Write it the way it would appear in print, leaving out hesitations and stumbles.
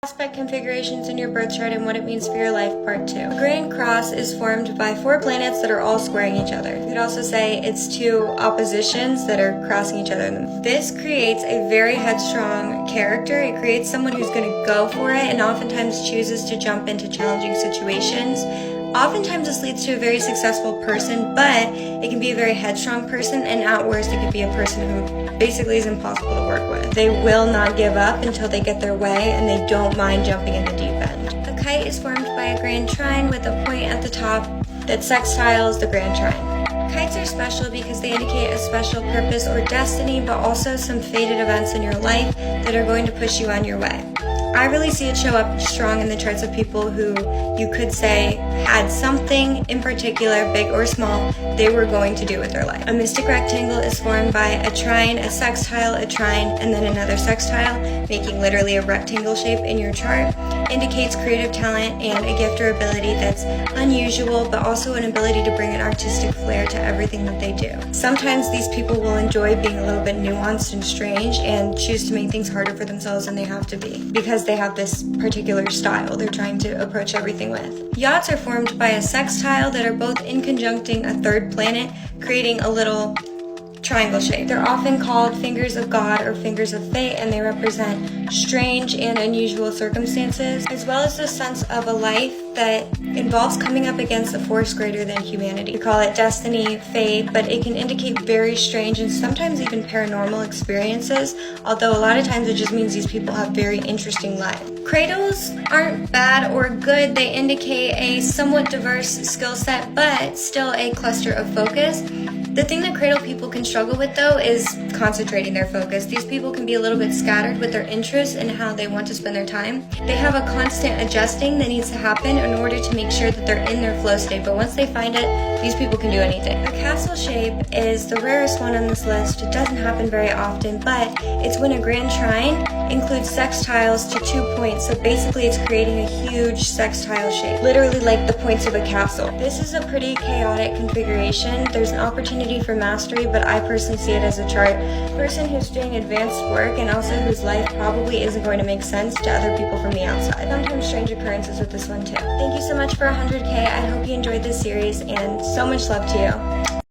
Aspect configurations in your birth chart and what it means for your life, part 2. A grand cross is formed by 4 planets that are all squaring each other. You could also say it's 2 oppositions that are crossing each other. This creates a very headstrong character. It creates someone who's going to go for it and oftentimes chooses to jump into challenging situations. Oftentimes this leads to a very successful person, but it can be a very headstrong person, and at worst it could be a person who basically is impossible to work with. They will not give up until they get their way, and they don't mind jumping in the deep end. A kite is formed by a grand trine with a point at the top that sextiles the grand trine. Kites are special because they indicate a special purpose or destiny, but also some fated events in your life that are going to push you on your way. I really see it show up strong in the charts of people who you could say had something in particular, big or small, they were going to do with their life. A mystic rectangle is formed by a trine, a sextile, a trine, and then another sextile, making literally a rectangle shape in your chart. Indicates creative talent and a gift or ability that's unusual, but also an ability to bring an artistic flair to everything that they do. Sometimes these people will enjoy being a little bit nuanced and strange and choose to make things harder for themselves than they have to be, because they have this particular style they're trying to approach everything with. Yachts are formed by a sextile that are both in conjuncting a third planet, creating a little triangle shape. They're often called fingers of God or fingers of fate, and they represent strange and unusual circumstances, as well as the sense of a life that involves coming up against a force greater than humanity. We call it destiny, fate, but it can indicate very strange and sometimes even paranormal experiences, although a lot of times it just means these people have very interesting lives. Cradles aren't bad or good. They indicate a somewhat diverse skill set, but still a cluster of focus. The thing that cradle people can struggle with, though, is concentrating their focus. These people can be a little bit scattered with their interests and how they want to spend their time. They have a constant adjusting that needs to happen in order to make sure that they're in their flow state, but once they find it, these people can do anything. A castle shape is the rarest one on this list. It doesn't happen very often, but it's when a grand trine includes sextiles to 2 points, so basically it's creating a huge sextile shape, literally like the points of a castle. This is a pretty chaotic configuration. There's an opportunity for mastery, but I personally see it as a chart. Person who's doing advanced work and also whose life probably isn't going to make sense to other people from the outside. Sometimes strange occurrences with this one too. Thank you so much for 100K. I hope you enjoyed this series, and so much love to you.